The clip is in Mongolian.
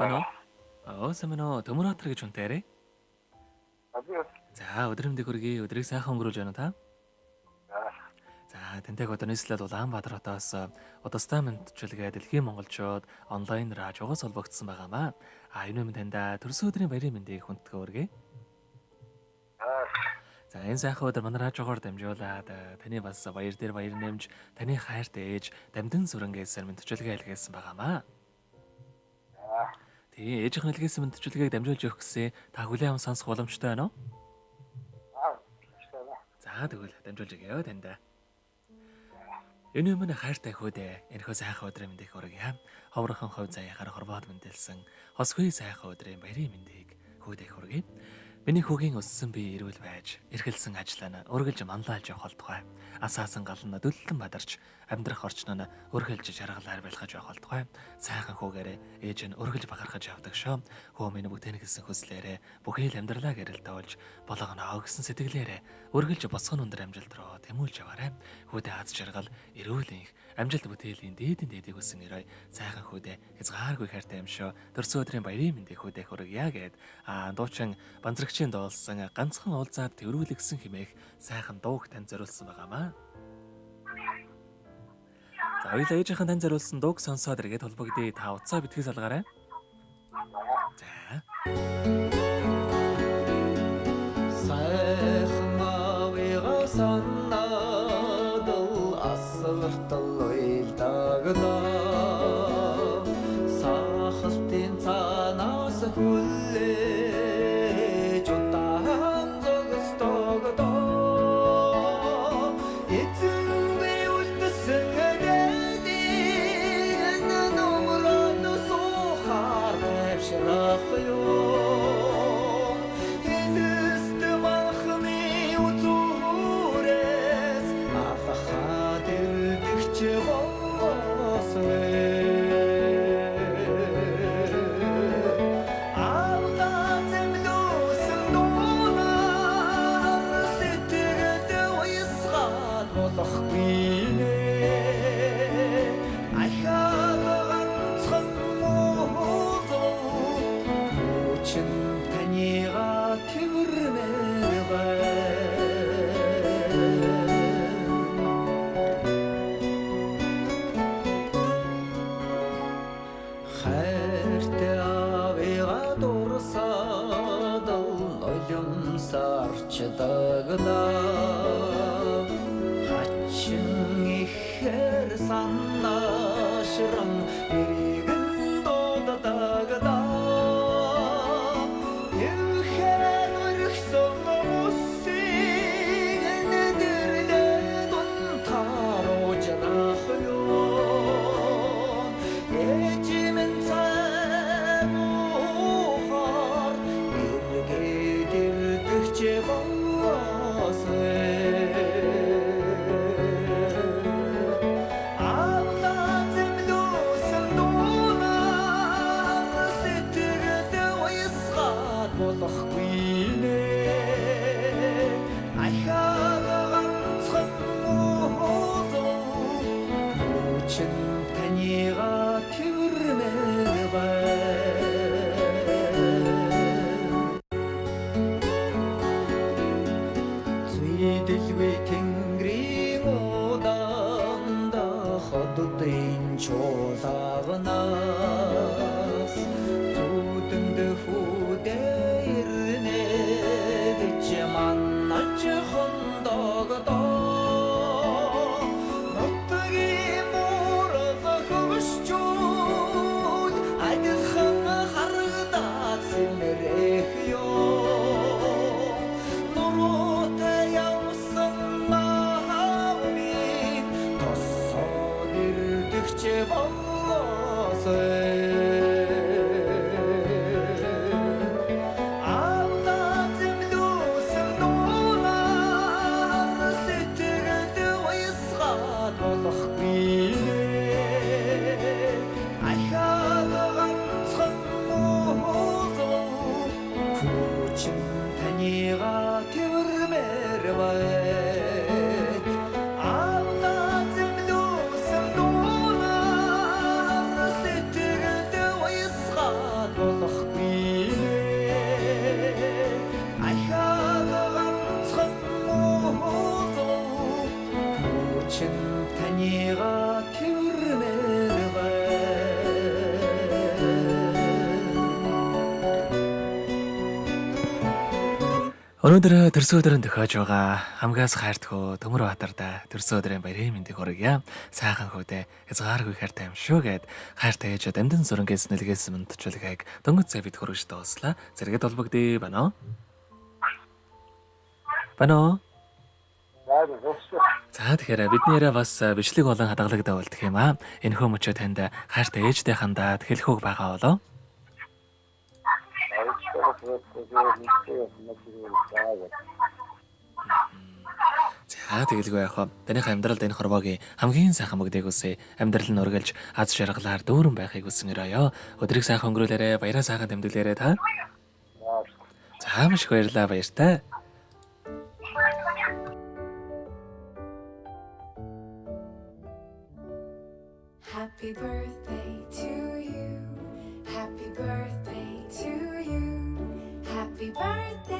сайн уу? Сайн байна уу? Төмөрөтөр гэж үнтэй ярэ. Abi. За, өдөр мэндийг хүргэе. Өдрийг сайхан өнгөрүүлж байна уу та? За. За, тэнтэйг одоо нийслэлд Улаанбаатар хотоос удастай мэдчилгээ дэлхийн монголчууд онлайнаар хажуугаас холбогдсон байгаамаа. Энэ юм таньда төрсөн өдрийн баярын мэндийг хүндтгэе хүргэе. Аа. За, энэ сайхан өдөр манай хажуугаар дамжуулаад таны бас баяр дээр баяр нэмж таны хайрт ээж Дамдын сүрэнгээс мэдчилгээ илгээсэн байгаамаа. Аа. Тэгээ ээжийнх нь илгээсэн мэдчилгээг дамжуулж өгөх гэсэн та хүлээн аван сонсох боломжтой байна уу? За тэгвэл дамжуулж өгье таньда. Энэ юм хайртай хүүдээ энэхүү сайхан өдрийн мэндийг хүргье. Ховрхон хов заяахаар хорвоод мэндэлсэн хосгүй сайхан өдрийн баярын мэндийг хүүдээ хүргье. Миний хүүгийн өссөн бие эрүүл байж, эрхэлсэн ажлаа нь үргэлж манлайлж явах тухай. Асаасан гал нь дөлөлтөн бадарч, амьдрах орчин нь өргөлж жаргалаар байлгаж явах тухай. Сайхан хүүгээрээ ээж нь өргөлж бахархаж явдаг шөө. Хөө минь бүтээн гэсэн хүслээрээ бүхий л амьдралаа гэрэлтэй болж, болгоно өгсөн сэтгэлээрээ өргөлж босгон өндөр амжилт руу тэмүүлж яваарай. Хүүдээ аз жаргал, эрүүл энх, амжилт бүтээлийн дээдийн дээдийг өссөн өрөө сайхан хүүдээ хязгааргүй хайртай юм шүү. Төрсөн өдрийн баярын мэндийг хүүдээ хүргье гэд дуучин банзрагчийн доолсон ганцхан уулзаад тэрвүүлгсэн хэмээх сайхан дууг танд зориулсан байгаамаа. За хоёулаа ээжийнхэн танд зориулсан дууг сонсоод эргээд холбогдъё. Та утсаа битгий салгаарай. За. Сайхан авига санаадал асгартал уйлдагнаа сахалтын цаанаас хүлээж удаан зогсдогдоо эзэн би үлдсэн гэдгийг нөмрөн сухаар тавьшрах ёо хачин ихэр санаашрам эригэн додадагда ихэр өргсөн мөсийг нэдэрлээ дунтааруулж нахё эжимэн цаавар эргээд ирдэгч чуулаагнаас зүудэнд хүүдээ ирнэ гэж манаж хондогдоо нутгийн муурга хөвшчүүд адилхан харагдаад сэмрэх ёо нуруутай явсан маавын тосоод ирдэгч чин танига тэрмээр Өнөөдөр төрсөн өдрөнд төхөөж байгаа хамгаас хайртгуу Төмөр Баатарда төрсөн өдрийн баярын мэндийг хүргье. Сайхан хүүдээ хязгааргүй хайртай юм шүү гэд хайртай ээж дамдын сүрэнгээс нэлгээс мэдчилгээг дөнгөж цай бид хүргэж дууслаа. Зэрэгэд олбогдъё байна уу? Байна уу? За тэгэхээр биднээрээ бас бичлэг болон хадгалагдаа болдох юм аа. Энэхүү мөчөө танд хайртай ээжтэй хандаад хэлэхүүг байгаа болоо. За тэгэлгүй яах вэ? Таних амьдралд энэ хорвоогийн хамгийн сайхан бүгдийг үсэ амьдрал нь үргэлж аз жаргалаар дүүрэн байхыг хүсэн өрөөё. Өдрийг сайхан өнгөрүүлээрэ, баяраа сайхан тэмдэглээрэ та. За маш их баярлалаа, баяртай. Happy birthday to you. Happy birthday to you. Happy birthday.